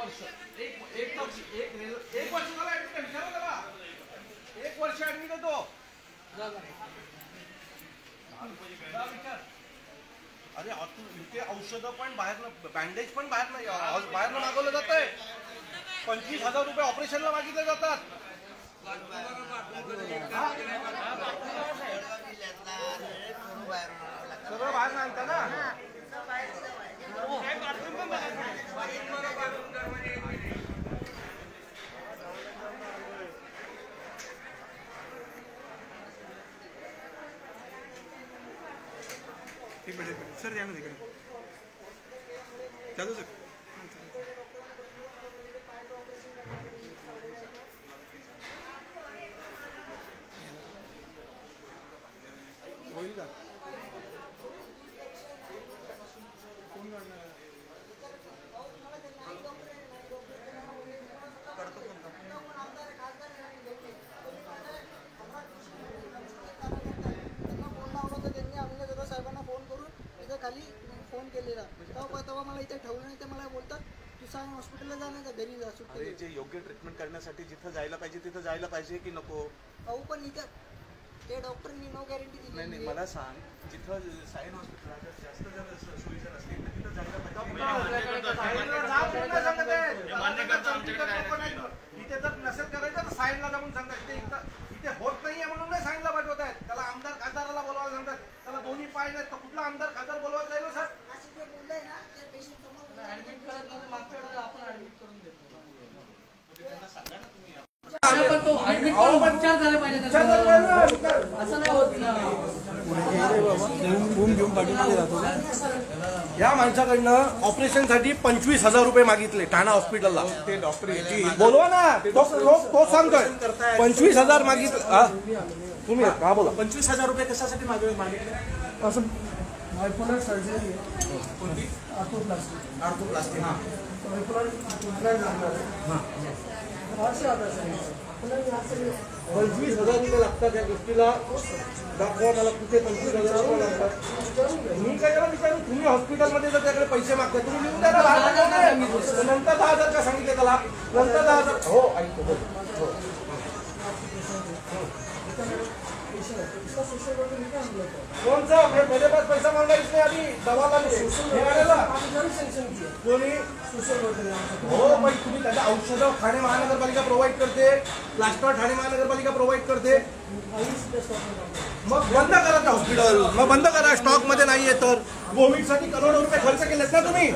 वर्ष एक वर्ष झाला विचारा त्याला 1 वर्ष ऍडमिट आहे तो. अरे इथे औषधं पण बाहेर, बँडेज पण बाहेर मागवलं जात आहे. 25,000 रुपये ऑपरेशनला मागितले जातात. सगळं बाहेर आणता ना. सर या ना तिकडे चालू सर. होईल का कोण करणार करतो कोणता साहेबांना फोन करून इथं खाली फोन केलेला तेव्हा मला इथे ठेवलं नाही. ते मला बोलतात तू सांग हॉस्पिटलला जाण्याचा घरी जा सुट्टी. अरे जे योग्य ट्रीटमेंट करण्यासाठी जिथं जायला पाहिजे तिथं जायला पाहिजे की नको. अहो पण इथं ते डॉक्टरनी नो गॅरंटी दिली. नाही मला सांग जिथं सायन हॉस्पिटल जास्त जर सोयीचं नसतील तर तिथं जायला पाहिजे. इथे जर नसेल करायचं तर सायनला जाऊन सांगतात. इथे होत नाहीये म्हणून नाही सायनला पाठवत आहेत. त्याला आमदार खासदाराला बोलवायला सांगतात. त्याला दोन्ही पाय नाहीत तर कुठला आमदार खासदार बोलवायला जाईल सर. या माणसाकडनं ऑपरेशनसाठी 25,000 रुपये मागितले ठाणा हॉस्पिटलला. ते डॉक्टर बोलवा ना. तो सांगतोय 25,000 मागितले. तुम्ही हा बोला. 25,000 रुपये कशासाठी मागितले. असं बायपोलर सर्जरी कोणती आर्थोप्लास्टी. हां 25,000 रुपये लागतात या गोष्टीला. दाखवा मला कुठे 25,000 रुपये लागतात. मी काय त्याला विचारू तुम्ही हॉस्पिटलमध्ये जर त्याकडे पैसे मागता तुम्ही लिहून द्या ना. नंतर 10,000 का सांगितले त्याला. नंतर 10,000. हो ऐकतो. कोणचा मेरे पास पैसा मांगायच नाही. आधी दवाला कोणी हो पण तुम्ही त्याच्या औषधं ठाणे महानगरपालिका प्रोव्हाइड करते. प्लास्टर ठाणे महानगरपालिका प्रोव्हाइड करते. मग बंद करा त्या हॉस्पिटल. मग बंद करा. स्टॉक मध्ये नाहीये तर. कोविडसाठी करोडो रुपये खर्च केलेत ना तुम्ही.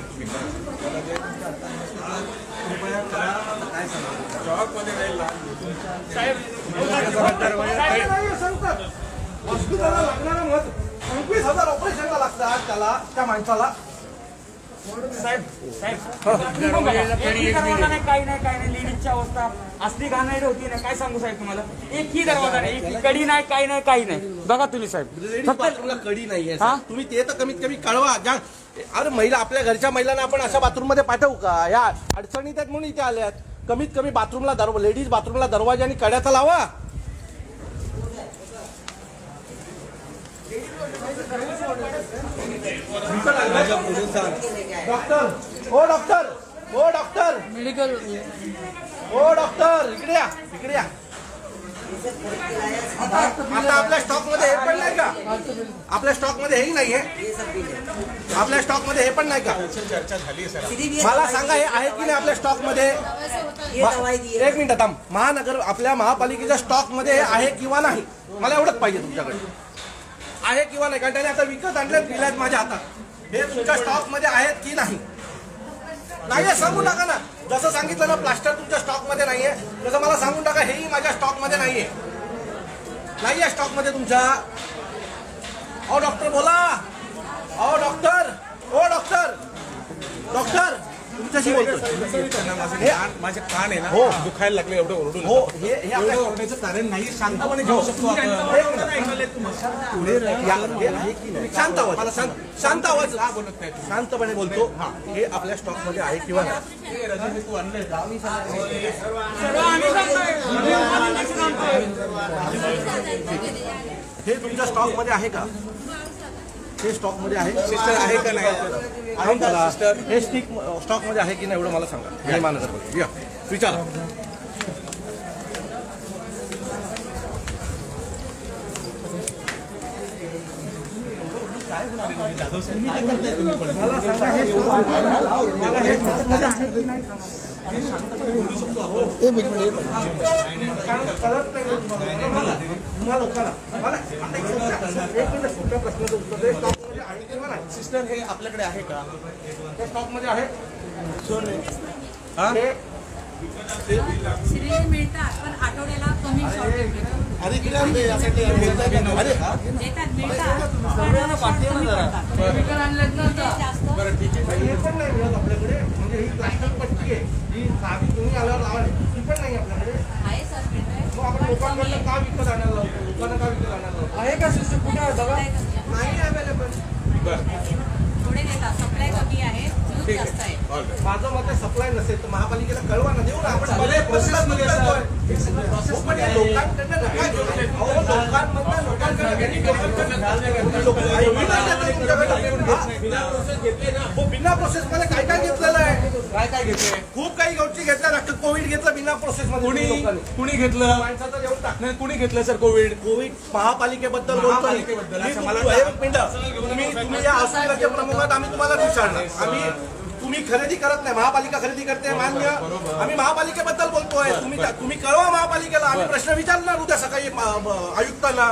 स्टॉक मध्ये सांगतात हॉस्पिटलला लागणारा मत 25,000 ऑपरेशनला लागतात त्याला त्या माणसाला. काही नाही लेडीजची अवस्था असली घाणेरडी होती ना. काय सांगू साहेब तुम्हाला. एकही दरवाजा नाही, एकही कडी नाही, काही नाही. बघा तुम्ही साहेब बाथरूमला कडी नाहीये. तुम्ही ते तर कमीत कमी कळवा. अरे महिला आपल्या घरच्या महिलांना आपण अशा बाथरूम मध्ये पाठवू का. या अडचणीत आहेत म्हणून इथे आल्यात. कमीत कमी बाथरूमला लेडीज बाथरूमला दरवाजा आणि कड्याचा लावा. डॉक्टर हो डॉक्टर हो डॉक्टर मेडिकल हो डॉक्टर इकडे या. आता आपल्या स्टॉक मध्ये हे पण नाही का. आपल्या स्टॉक मध्ये हेही नाहीये. आपल्या स्टॉक मध्ये हे पण नाही का. चर्चा झाली सर. मला सांगा हे आहे की नाही आपल्या स्टॉक मध्ये. एक मिनिट थांब. महानगर आपल्या महापालिकेच्या स्टॉक मध्ये आहे किंवा नाही मला एवढंच पाहिजे तुमच्याकडे. आहे किंवा नाही कारण त्याने आता विकत आणले दिल्यात माझ्या हातात. हे तुमच्या स्टॉक मध्ये आहेत की नाही. नाहीये सांगून टाका ना. जसं सांगितलं ना प्लास्टर तुमच्या स्टॉक मध्ये नाहीये तसं मला सांगून टाका हेही माझ्या स्टॉक मध्ये नाहीये स्टॉक मध्ये तुमच्या. अहो डॉक्टर बोला. अहो डॉक्टर हो डॉक्टर तुमच्याशी बोलतो. माझे कान आहे ना हो दुखायला लागले एवढं ओरडून. हो हे ओरडायचं कारण नाही. शांतपणे घेऊ शकतो शांत आवाज. मला शांत आवाज बोलत नाही. शांतपणे बोलतो. हे आपल्या स्टॉक मध्ये आहे किंवा नाही. तू आणले हे तुमच्या स्टॉक मध्ये आहे का. हे स्टॉकमध्ये आहे सिस्टर आहे का नाही आहे का सिस्टर हे स्टॉकमध्ये आहे की नाही एवढं मला सांगा हे महानगरपालिका या विचारा मला सांगा हे सिस्टर हे आपल्याकडे आहे का स्टॉकमध्ये आहे सिरियल मिळतात पण आठवड्याला कमी शॉर्टेज मिळतात. अरे किती आहे यासाठी देतात मिळतात पण जास्त बरं ठीक आहे हे पण नाही मिळत आपल्याकडे म्हणजे ही प्लास्टिक पट्टी आहे जी साधी तुम्ही आल्यावर लावाल ती पण नाही आपल्याकडे आहे सर मिळतंय. मग आपण लोकांकडनं का विकत आणायला लावतो लोकांना का विकत आणायला लावतो आहे का सिस्टर कुठे आहे बघा नाही अवेलेबल थोडे देतात सप्लाय कमी आहे यूज जास्त आहे. माझं मत आहे सप्लाय नसेल तर महापालिकेला कळवा ना देऊ ना आपण लोकांकडनं नका घेऊ. अहो, लोकांकडनं बिना प्रोसेस मध्ये काय काय घेतलेलं आहे काय घेतलंय खूप काही गोष्टी घेतल्या रक्त कोविड घेतलं बिना प्रोसेस मध्ये कुणी घेतलं माणसाचं देऊन टाक नाही कुणी घेतलं सर कोविड कोविड महापालिकेबद्दल बोलतोय महापालिकेबद्दल. मी अच्छा, तुम्ही- मला- एक मिनिट तुम्ही या हॉस्पिटलच्या प्रमुखात आम्ही तुम्हाला विचारणार आम्ही तुम्ही खरेदी करत नाही महापालिका खरेदी करते मान्य आम्ही महापालिकेबद्दल बोलतोय तुम्ही कळवा महापालिकेला आम्ही प्रश्न विचारणार उद्या सकाळी आयुक्तांना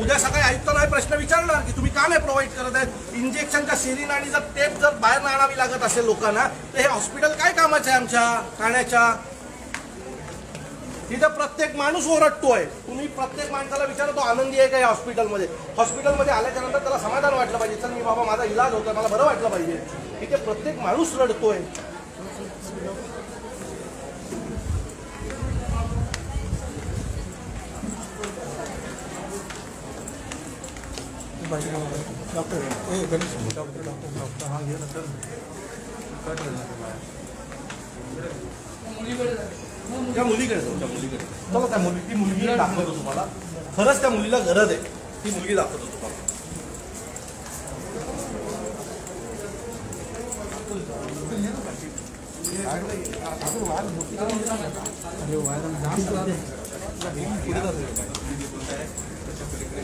उद्या सकाळी आयुक्तांना हे प्रश्न विचारणार की तुम्ही का नाही प्रोव्हाइड करत आहेत इंजेक्शनच्या सिरिन आणि जर टेप जर बाहेर आणावी लागत असेल लोकांना तर हे हॉस्पिटल काय कामाचं आहे आमच्या ठाण्याच्या तिथं प्रत्येक माणूस ओरडतोय तुम्ही प्रत्येक माणसाला विचारा तो आनंदी आहे का या हॉस्पिटलमध्ये आल्याच्या नंतर त्याला समाधान वाटलं पाहिजे चल मी बाबा माझा इलाज होतोय मला बरं वाटलं पाहिजे तिथे प्रत्येक माणूस रडतोय त्या मुलीकडे जाऊ त्या मुलीकडे चला त्या ती मुलगी दाखवतो तुम्हाला खरंच त्या मुलीला गरज आहे ती मुलगी दाखवतो तुम्हाला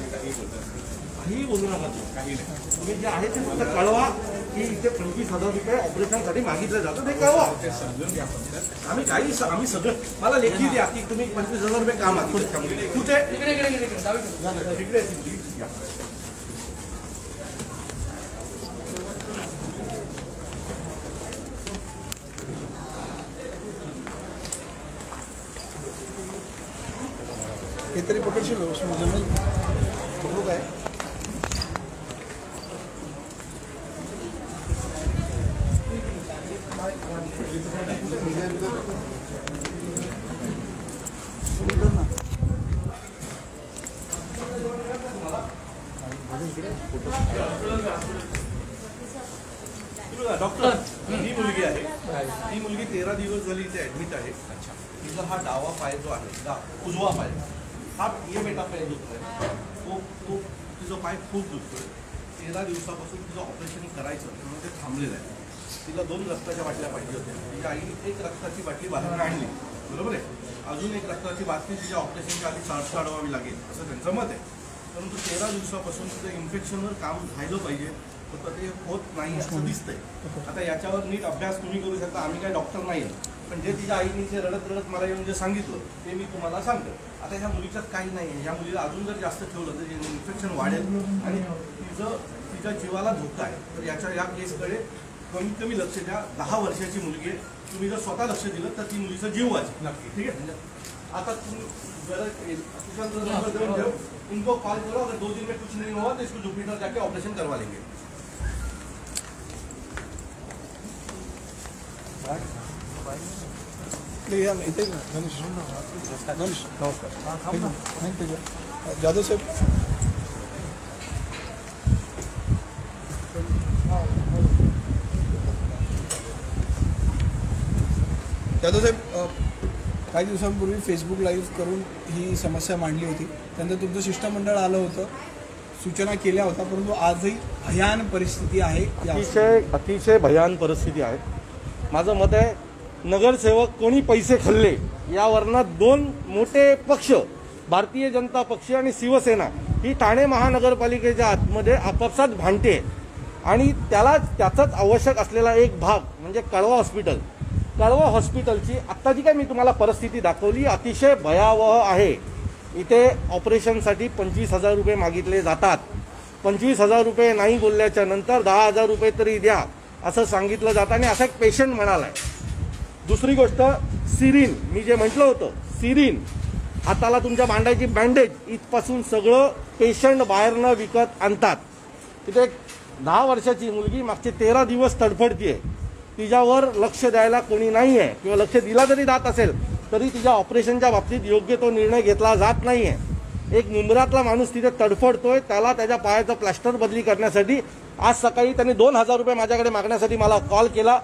काही बोलू नका काही नाही तुम्ही जे आहे ते फक्त कळवा की इथे 25,000 रुपये ऑपरेशनसाठी मागितलं जातं ते कळवा आम्ही सगळं मला लेखी द्या की तुम्ही 25,000 रुपये काम आहे कुठे इकडे हे तरी पकडशील जमेल पकडू काय डॉक्टर ही मुलगी आहे ती मुलगी 13 दिवस झाली इथे ऍडमिट आहे तिचा हा डावा पाय जो आहे उजवा पाय हा मेटा पाय दुखतोय तो तिचा पाय खूप दुखतोय 13 दिवसापासून तिचं ऑपरेशन करायचं म्हणून ते थांबलेलं आहे तिला 2 रक्ताच्या बाटल्या पाहिजे होत्या तिच्या आईने 1 रक्ताची बाटली बाहेर काढली बरोबर आहे अजून 1 रक्ताची बाटली तिच्या ऑपरेशनच्या आधी काढवावी लागेल असं त्यांचं मत आहे परंतु 13 दिवसापासून तिचं इन्फेक्शनवर काम झालं पाहिजे तर ते होत नाही असं दिसतंय आता याच्यावर नीट अभ्यास तुम्ही करू शकता आम्ही काय डॉक्टर नाही पण जे तिच्या आईने जे रडत मला येऊन जे सांगितलं ते मी तुम्हाला सांगतो आता ह्या मुलीच्यात काही नाही आहे ह्या मुलीला अजून जर जास्त ठेवलं तर इन्फेक्शन वाढेल आणि तिच्या जीवाला धोका आहे तर या केसकडे कमीत कमी लक्ष द्या 10 वर्षाची मुलगी आहे तुम्ही जर स्वतः लक्ष दिलं तर ती मुलीचा जीव वाचेल नक्की ठीक आहे आता तुम्ही जरा उनको कॉल करो अगर 2 दिन में कुछ नहीं हुआ तो इसको जुपिटर जाके ऑपरेशन करवा लेंगे जाधव साहेब जाधव साहेब काही दिवसांपूर्वी फेसबुक लाईव्ह करून ही समस्या मांडली होती त्यानंतर तुमचं शिष्टमंडळ आलं होतं सूचना केल्या होत्या, परंतु आजही भयान परिस्थिती आहे या अतिशय भयान परिस्थिती आहे. माझं मत आहे, नगरसेवक कोणी पैसे खाल्ले यावरनं दोन मोठे पक्ष, भारतीय जनता पक्ष आणि शिवसेना, ही ठाणे महानगरपालिकेच्या आतमध्ये आपापसात भांडते आणि त्याचाच आवश्यक असलेला एक भाग म्हणजे कळवा हॉस्पिटल. कळवा हॉस्पिटलची आत्ता जी काय मी तुम्हाला परिस्थिती दाखवली अतिशय भयावह आहे. इथे ऑपरेशनसाठी 25,000 रुपये मागितले जातात. 25,000 रुपये नाही बोलल्याच्या नंतर 10,000 रुपये तरी द्या असं सांगितलं जातं आणि असा एक पेशंट म्हणालाय. दुसरी गोष्ट, सिरीन, मी जे म्हटलं होतं सिरीन, हाताला तुमच्या बांधायची बँडेज इथपासून सगळं पेशंट बाहेरनं विकत आणतात. तिथे एक 10 वर्षाची मुलगी मागचे 13 दिवस तडफडतीये. तिच्यावर लक्ष द्यायला कोणी नाही आहे किंवा लक्ष दिला जरी जात असेल तरी तिच्या ऑपरेशनच्या बाबतीत योग्य तो निर्णय घेतला जात नाही आहे. एक मुंबरातला माणूस तिथे तडफडतोय, त्याला त्याच्या पायाचं प्लास्टर बदली करण्यासाठी आज सकाळी त्यांनी 2,000 रुपये माझ्याकडे मागण्यासाठी मला कॉल केला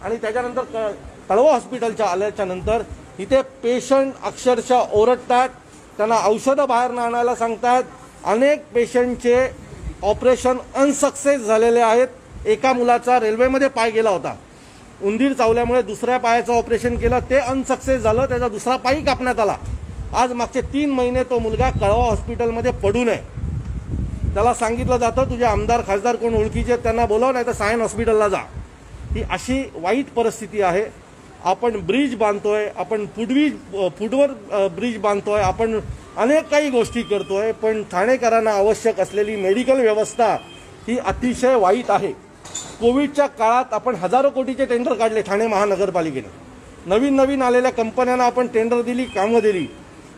आणि त्याच्यानंतर कळवा हॉस्पिटलच्या आल्याच्या नंतर इथे पेशंट अक्षरशः ओरडतात, त्यांना औषधं बाहेरनं आणायला सांगतात. अनेक पेशंटचे ऑपरेशन अनसक्सेस झालेले आहेत. एका मुलाचा रेल्वेमध्ये पाय गेला होता, उंदीर चावल्यामुळे दुसऱ्या पायाचं ऑपरेशन केलं, ते अनसक्सेस झालं, त्याचा दुसरा पायही कापण्यात आला. आज मागचे 3 महिने तो मुलगा कळवा हॉस्पिटलमध्ये पडून आहे. त्याला सांगितलं जातं तुझे आमदार खासदार कोण ओळखीचे त्यांना बोलव, नाही तर सायन हॉस्पिटलला जा. ही अशी वाईट परिस्थिती आहे. आपण ब्रिज बांधतोय, आपण फुटवर ब्रिज बांधतोय, आपण अनेक काही गोष्टी करतोय, पण ठाणेकरांना आवश्यक असलेली मेडिकल व्यवस्था ही अतिशय वाईट आहे. कोविडच्या काळात आपण हजारो कोटीचे टेंडर काढले ठाणे महानगरपालिकेने. नवीन आलेल्या कंपन्यांना आपण टेंडर दिली, कामं दिली.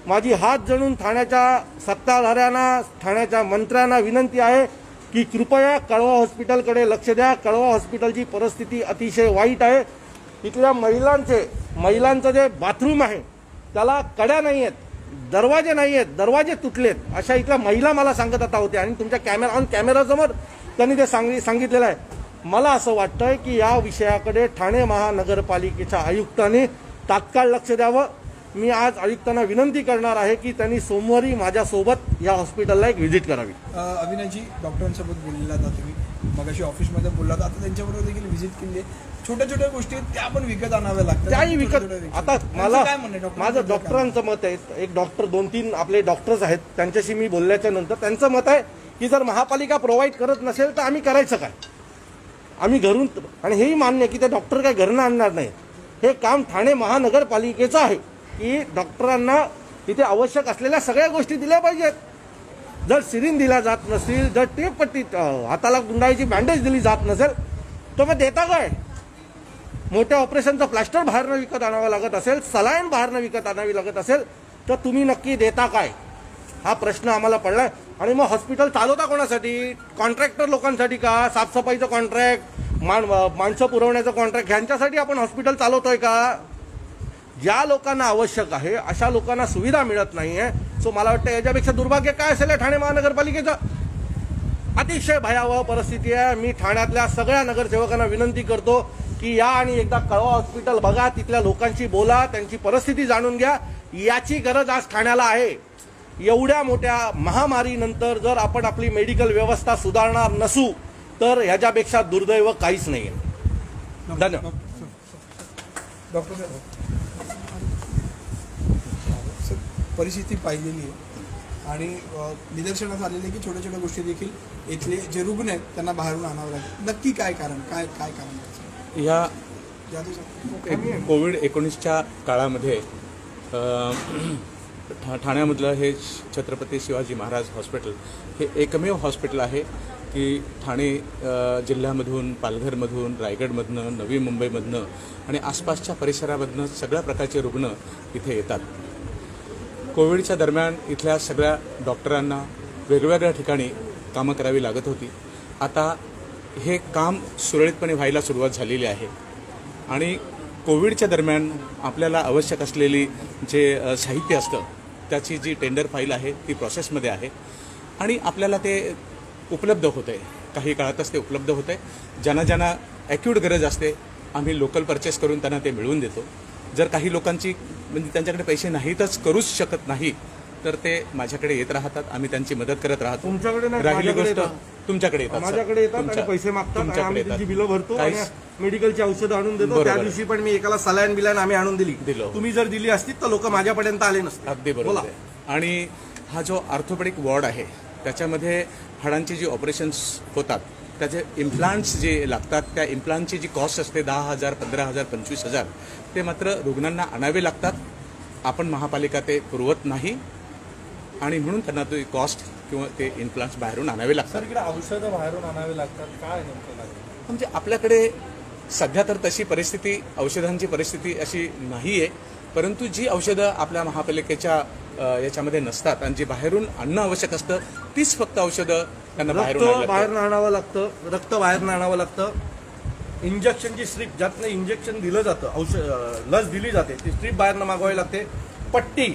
माझी हात जोडून ठाण्याच्या सत्ताधाऱ्यांना, ठाण्याच्या मंत्र्यांना विनंती आहे की कृपया कळवा हॉस्पिटलकडे लक्ष द्या. कळवा हॉस्पिटलची परिस्थिती अतिशय वाईट आहे. इथल्या महिलांचं जे बाथरूम आहे त्याला कड्या नाही आहेत, दरवाजे नाही आहेत, दरवाजे तुटलेत, अशा इथल्या महिला मला सांगत आता होत्या आणि तुमच्या कॅमेरासमोर त्यांनी ते सांगितलेलं आहे. मला असं वाटतंय की या विषयाकडे ठाणे महानगरपालिकेच्या आयुक्तांनी तात्काळ लक्ष द्यावं. मी आज आयुक्तांना विनंती करणार आहे की त्यांनी सोमवारी माझ्यासोबत या हॉस्पिटलला एक व्हिजिट करावी. अविनाशजी, डॉक्टरांसोबत बोललेला होता तुम्ही, मगाशी ऑफिसमध्ये बोलला होता, आता त्यांच्याबरोबर देखील व्हिजिट केली आहे. छोट्या गोष्टी त्या पण विकत आणाव्या लागतात, त्याही विकत. आता मला काय म्हणणं माझं डॉक्टरांचं मत आहे, एक डॉक्टर 2-3 आपले डॉक्टर्स आहेत त्यांच्याशी मी बोलल्याच्या नंतर त्यांचं मत आहे की जर महापालिका प्रोव्हाइड करत नसेल तर आम्ही करायचं काय, आम्ही घरून. आणि हेही मान्य की ते डॉक्टर काय घरनं आणणार नाही. हे काम ठाणे महानगरपालिकेचं आहे की डॉक्टरांना तिथे आवश्यक असलेल्या सगळ्या गोष्टी दिल्या पाहिजेत. जर सिरीन दिल्या जात नसतील, जर टेप पट्टी हाताला गुंडाळीची बँडेज दिली जात नसेल तर मग देता काय. मोठ्या ऑपरेशनचं प्लास्टर बाहेरनं विकत आणावं लागत असेल, सलाईन बाहेरनं विकत आणावी लागत असेल तर तुम्ही नक्की देता काय, हा प्रश्न आम्हाला पडलाय. आणि मग हॉस्पिटल चालवता कोणासाठी, कॉन्ट्रॅक्टर लोकांसाठी का, साफसफाईचं कॉन्ट्रॅक्ट, माणसं पुरवण्याचं कॉन्ट्रॅक्ट, ह्यांच्यासाठी आपण हॉस्पिटल चालवतोय का. ज्या लोकांना आवश्यक आहे अशा लोकांना सुविधा मिळत नाहीये. सो मला वाटतं याच्यापेक्षा दुर्भाग्य काय असेल ठाणे महानगरपालिकेचं. अतिशय भयावह परिस्थिती आहे. मी ठाण्यातल्या सगळ्या नगरसेवकांना विनंती करतो की या आणि एकदा कळवा हॉस्पिटल बघा, तिथल्या लोकांशी बोला, त्यांची परिस्थिती जाणून घ्या. याची गरज आज ठाण्याला आहे. एवढ्या मोठ्या महामारीनंतर जर आपण आपली मेडिकल व्यवस्था सुधारणार नसू तर ह्याच्यापेक्षा दुर्दैव काहीच नाही आहे. धन्यवाद. डॉक्टर साहेब, परिस्थिती पाहिलेली आहे आणि निदर्शनास आलेली आहे की छोट्या गोष्टी देखील इथले जे रुग्ण आहेत त्यांना बाहेरून आणावं लागेल. नक्की काय कारण, काय कारण या कोविड-19च्या काळामध्ये ठाण्यामधलं हे छत्रपती शिवाजी महाराज हॉस्पिटल हे एकमेव हॉस्पिटल आहे की ठाणे जिल्ह्यामधून, पालघरमधून, रायगडमधनं, नवी मुंबईमधनं आणि आसपासच्या परिसरामधनं सगळ्या प्रकारचे रुग्ण इथे येतात. कोविडच्या दरम्यान इथल्या सगळ्या डॉक्टरांना वेगवेगळ्या ठिकाणी कामं करावी लागत होती. आता हे काम सुरळीतपणे व्हायला सुरुवात झालेली आहे आणि कोविडच्या दरम्यान आपल्याला आवश्यक असलेली जे साहित्य असतं त्याची जी टेंडर फाईल आहे ती प्रोसेसमध्ये आहे आणि आपल्याला ते उपलब्ध होतं आहे. काही काळातच ते उपलब्ध होतं आहे. ज्यांना ॲक्यूट गरज असते आम्ही लोकल परचेस करून त्यांना ते मिळवून देतो. जर काही लोकांची म्हणजे त्यांच्याकडे पैसे नाहीतच, करूच शकत नाही, तर ते माझ्याकडे येत राहतात, आम्ही त्यांची मदत करत राहतो. तुमच्याकडे नाही, राहिली माझ्याकडे गोष्ट येतात. तुमच्याकडे येतात, सर. माझ्याकडे येतात आणि तुमच्या- पैसे मागतात आणि तुमच्याकडे आम्ही येतात. त्यांची बिलं भरतो आणि काहीच- मेडिकलची औषधं आणून देतो. बरोबर त्या आहे. दिवशी पण मी एकाला सलाईन बिलाईन आम्ही आणून दिली. दिलं. तुम्ही जर दिली असती तर लोक माझ्यापर्यंत आले नसते. अगदी बोला. बरोबर आहे. आणि हा जो ऑर्थोपेडिक वॉर्ड आहे त्याच्यामध्ये हाडांची जी ऑपरेशन्स होतात त्याचे इम्प्लांट्स जे लागतात त्या इम्प्लांटची जी कॉस्ट असते 10,000, 15,000, 25,000 ते मात्र रुग्णांना आणावे लागतात. आपण महापालिका ते पुरवत नाही आणि म्हणून त्यांना तो कॉस्ट किंवा ते इम्प्लांट्स बाहेरून आणावे लागतात. इकडे औषधं बाहेरून आणावे लागतात. काय नेमकं म्हणजे आपल्याकडे सध्या तर तशी परिस्थिती, औषधांची परिस्थिती अशी नाही आहे, परंतु जी औषधं आपल्या महापालिकेच्या याच्यामध्ये नसतात आणि जी बाहेरून आणणं आवश्यक असतं तीच फक्त औषधं त्यांना बाहेरून रक्त आणावी बाहेर लागतात. आणावं लागतं. रक्त बाहेर आणावं लागतं. इंजेक्शनची स्ट्रीप ज्यातनं इंजेक्शन दिलं जातं, औषध लस दिली जाते ती स्ट्रीप बाहेरनं मागवावी लागते. पट्टी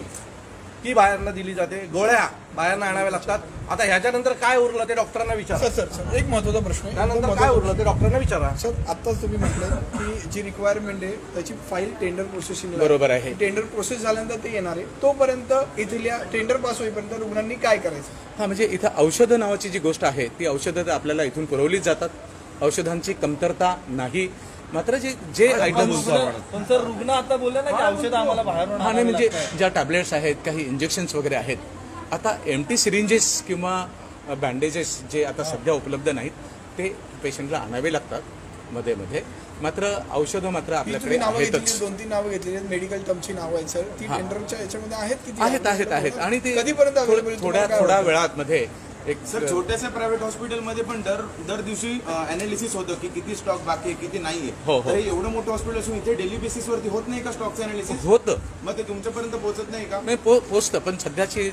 ती बाहेरनं दिली जाते. गोळ्या बाहेरनं आणाव्या लागतात. आता ह्याच्यानंतर काय उरलं ते डॉक्टरांना विचारा. सर एक महत्त्वाचा प्रश्न आहे. त्यानंतर काय उरलं ते डॉक्टरांना विचारा. सर आत्ताच तुम्ही म्हटलं की जी रिक्वायरमेंट आहे त्याची फाईल टेंडर प्रोसेसिंग बरोबर आहे. टेंडर प्रोसेस झाल्यानंतर ते येणार आहे. तोपर्यंत इथल्या टेंडर पास होईपर्यंत रुग्णांनी काय करायचं? हा, म्हणजे इथं औषधं नावाची जी गोष्ट आहे ती औषधं आपल्याला इथून पुरवलीच जातात. औषधांची कमतरता नाही. मात्र जे आयटम्स पण सर रुग्ण आता बोलले ना की औषध आम्हाला बाहेरून हा, नाही म्हणजे ज्या टॅबलेट्स आहेत, काही इंजेक्शन्स वगैरे आहेत, आता एम्प्टी सिरिंजेस किंवा बँडेजेस जे आता सध्या उपलब्ध नाहीत ते पेशंटला आणावे लागतात मध्ये मध्ये. मात्र औषधं मात्र आपल्याकडे आहेतच. 2-3 नावं घेतलेली आहेत. मेडिकल टर्मची नावं आहेत सर. ती टेंडरच्या याच्यामध्ये आहेत किती? आहेत आणि ते कधीपर्यंत available आहे? तुम्हाला काय थोड्या वाटतं? वेळात मध्ये एक सर छोट्याशा प्रायव्हेट हॉस्पिटलमध्ये पण दर दिवशी अनालिसिस होतं की किती स्टॉक बाकी आहे, किती नाहीये. हो, हो. तर एवढं मोठं हॉस्पिटल असून इथे डेली बेसिसवरती होत नाही का स्टॉकचं अनालिसिस? होतं. मग ते तुमच्यापर्यंत पोहोचत नाही का? नाही पोचतं, पण सध्याची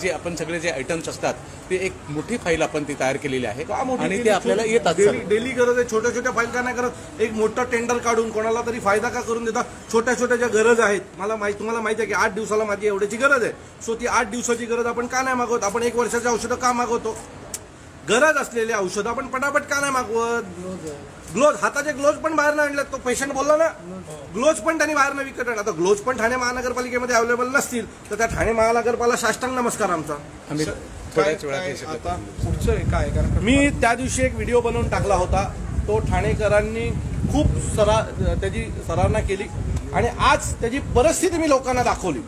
जी आपण सगळे जे आयटम्स असतात ते एक मोठी फाईल आपण ती तयार केलेली आहे आणि ते आपल्याला येतात. डेली गरज आहे. छोट्या छोट्या फाईल का नाही करत? एक मोठं टेंडर काढून कोणाला तरी फायदा का करून देतात? छोट्या छोट्या ज्या गरज आहेत, तुम्हाला माहिती आहे की 8 दिवसाला माझी एवढ्याची गरज आहे. सो ती 8 दिवसाची गरज आपण का नाही मागवत? आपण 1 वर्षाची औषधं का मागवतो? गरज असलेली औषधं आपण पटापट का नाही मागवत? ग्लोज, हाताचे ग्लोज पण बाहेर नाही आणले. तो पेशंट बोलला ना, ग्लोज पण त्यांनी बाहेर नाही विकत आणले. आता ग्लोज पण ठाणे महानगरपालिकेमध्ये अवेलेबल नसतील तर त्या ठाणे महानगरपालिका साष्टांग नमस्कार आमचा. आम्ही थोड्याच वेळात आता पुढचं काय? कारण मी त्या दिवशी एक व्हिडिओ बनवून टाकला होता. तो ठाणेकरांनी खूप त्याची सराहना केली आणि आज त्याची परिस्थिती मी लोकांना दाखवली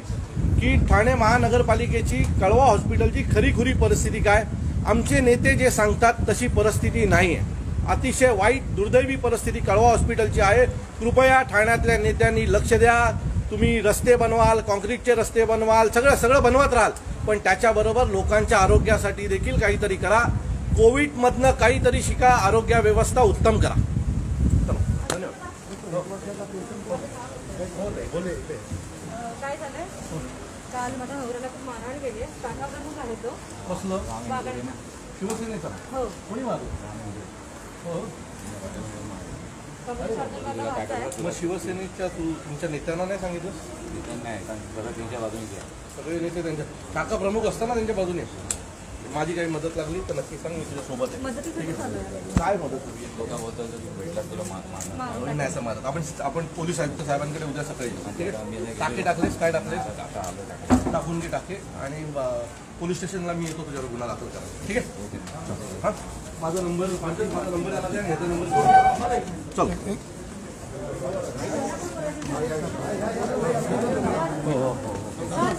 की ठाणे महानगरपालिकेची कळवा हॉस्पिटलची खरीखुरी परिस्थिती काय. आमचे नेते जे सांगतात तशी परिस्थिती नाही आहे. अतिशय वाईट दुर्दैवी परिस्थिती कळवा हॉस्पिटलची आहे. कृपया ठाण्यातल्या नेत्यांनी लक्ष द्या. तुम्ही रस्ते बनवाल, कॉन्क्रीटचे रस्ते बनवाल, सगळं बनवत राहाल, पण त्याच्याबरोबर लोकांच्या आरोग्यासाठी देखील काहीतरी करा. कोविडमधनं काहीतरी शिका. आरोग्य व्यवस्था उत्तम करा. धन्यवाद. काय झालंय काल माझ्या नवऱ्याला खूप मारहाण केली आहे. शाखा प्रमुख आहे तो बागाड. शिवसेनेचा हो कोणी मारलं? कबूल शासनाला वाचाय. मग शिवसेनेच्या तुमच्या नेत्यांना नाही सांगितलं? सगळे नेते त्यांच्या शाखा प्रमुख असताना त्यांच्या बाजूने. माझी काही मदत लागली तर नक्की सांग, मी तुझ्या सोबत आहे. मदतीसाठी चालू आहे. काय मदत होईल? नाही असं मारत. आपण पोलीस आयुक्त साहेबांकडे उद्या सकाळी जाऊ. ठीक आहे? टाके टाकलेस, काय टाकलेस? टाकून घे टाके आणि पोलीस स्टेशनला मी येतो तुझ्यावर गुन्हा दाखल करायला. ठीक आहे? हां, माझा नंबर आला द्या, ह्याचा नंबर चल.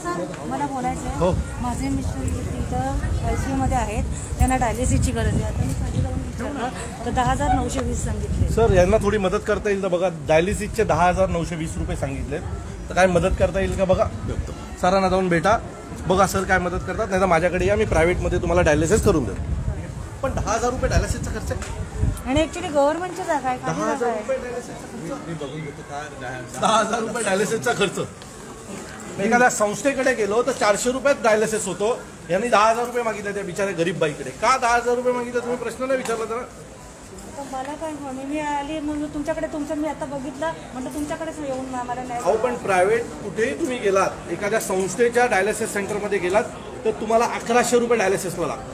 सर मला बोलायचं आहे. माझे मिस्टर इथं ICU मध्ये आहेत. त्यांना डायलिसिसची गरज आहे. आता मी खाली जाऊन विचारलं तर 10,920 सांगितले. सर यांना थोडी मदत करता येईल तर बघा. डायलिसिसचे 10,920 रुपये सांगितले, तर काय मदत करता येईल का बघा. सरांना जाऊन भेटा, बघा सर काय मदत करतात. नाही तर माझ्याकडे या, मी प्रायव्हेटमध्ये तुम्हाला डायलिसिस करून देतो. पण 10,000 रुपये डायलिसिसचा खर्च आहे. आणि ऍक्च्युली गव्हर्नमेंटच्या जागा आहे. 10,000 रुपये डायलिसिसचा खर्च. मी बघून घेतो काय 10,000 रुपये डायलिसिसचा खर्च. एखाद्या संस्थेकडे गेलो तर 400 रुपयात डायलिसिस होतो. यांनी 10,000 रुपये मागितले त्या बिचारे गरीब बाईकडे. का 10,000 रुपये मागितले तुम्ही प्रश्न नाही विचारला तर? मला काय मी आली म्हणून तुमच्याकडे मी आता बघितलं म्हटलं तुमच्याकडेच येऊन आम्हाला नाही. अहो पण प्रायव्हेट कुठेही तुम्ही गेलात, एखाद्या संस्थेच्या डायलिसिस सेंटरमध्ये गेलात तर तुम्हाला 1,100 रुपये डायलिसिसला लागतात.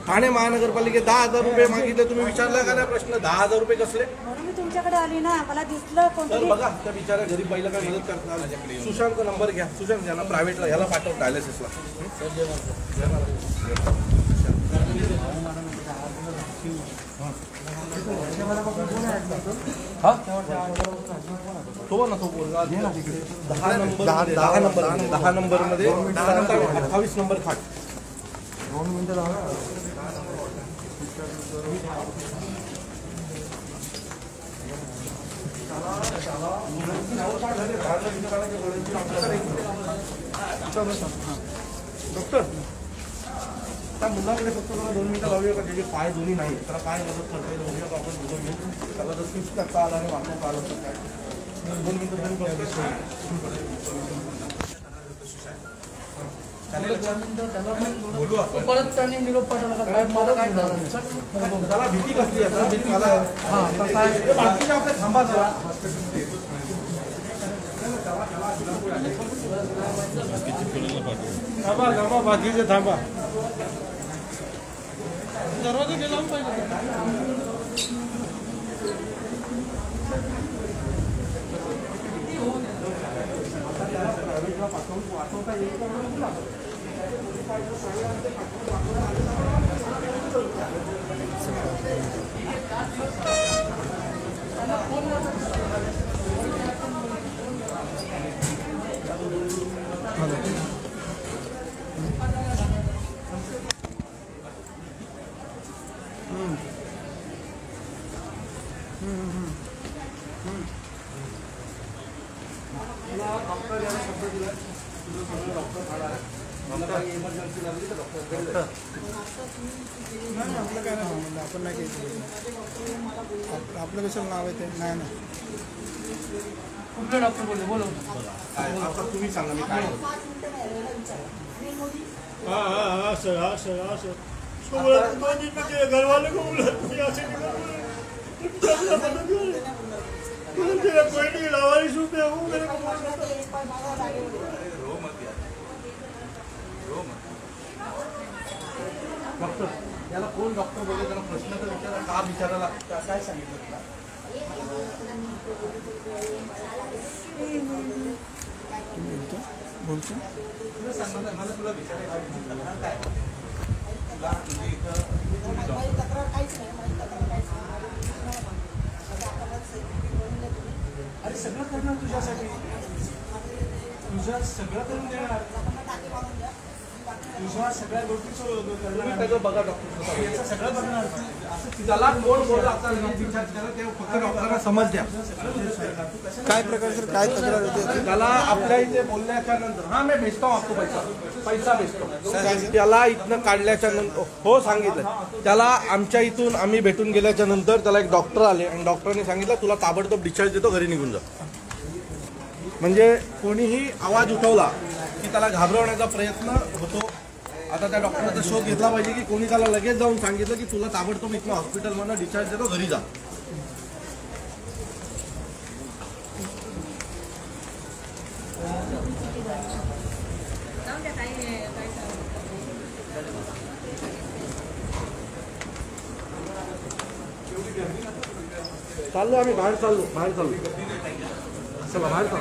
ठाणे महानगरपालिकेत 10,000 रुपये मागितले, तुम्ही विचारला का नाही प्रश्न 10,000 रुपये कसले? म्हणून मी तुमच्याकडे आली ना, मला दिसलं तर कोणतरी. बघा त्या बिचाऱ्या गरीब बाईला काय मदत करतात. सुशांतचा नंबर घ्या, सुशांत यांना प्रायव्हेटला ह्याला पाठव डायलिसिसला. तो ना तो बोलला 10 नंबर मध्ये 28 नंबर खाट. डॉक्टर त्या मुलाकडे फक्त मला 2 मिनिटं लावूया का, त्याचे पाय दोन्ही नाही, त्याला काय मदत करता येईल बघूया का आपण घेऊन येऊ. त्याला जर 30% आला आणि वाटलं आलं तर काय 2 मिनिटं तरी बोलू आपण. परत त्यांनी निरोप पाठवला का? मला काय झालं? त्याला भीती कसली आहे? भीती मला बाकीच्या आपल्या थांबा जरा. थांबा बाकीचे थांबा. दरवाजा गेला पाहिजे. आपलं काय नाही म्हणलं, आपण नाही घ्यायचं. आपलं कशाला नाव आहे ते? नाही ना. कुठले डॉक्टर बोलले? बोलव. आता तुम्ही सांगा मी काय घरवाले को बोला कोई नहीं लावारिस हूँ मैं हूँ मेरे को डॉक्टर याला कोण डॉक्टर बोलले, त्याला प्रश्न तर विचारा, का विचारायला काय सांगितलं तुला? बोलतो तुला सांगणार मला तुला विचारायला काय तुला म्हणजे इथं अरे सगळं करणार तुझ्यासाठी, तुझं सगळं करून देणार, तुझ्या सगळ्या गोष्टी करणार, त्याचं बघा डॉक्टर याचं सगळं बघणार. त्याला कोण बोलला आता विचार त्याला ते फक्त डॉक्टरांना समज द्या काय प्रकारचं काय तक्रार होती? त्याला आपल्या इथे बोलल्याच्या नंतर हा मी भेटतो आपको पैसा भेटतो त्याला इथनं काढल्याच्या नंतर हो सांगितलं त्याला आमच्या इथून आम्ही भेटून गेल्याच्या नंतर त्याला एक डॉक्टर आले आणि डॉक्टरांनी सांगितलं तुला ताबडतोब डिस्चार्ज देतो, घरी निघून जा. म्हणजे कोणीही आवाज उठवला की त्याला घाबरवण्याचा प्रयत्न होतो. आता त्या डॉक्टरचा शोध घेतला पाहिजे की कोणी त्याला लगेच जाऊन सांगितलं की तुला ताबडतोब इथनं हॉस्पिटलमधून डिस्चार्ज देतो, घरी जा. चाललो आम्ही बाहेर चाललो चला बाहेर चला.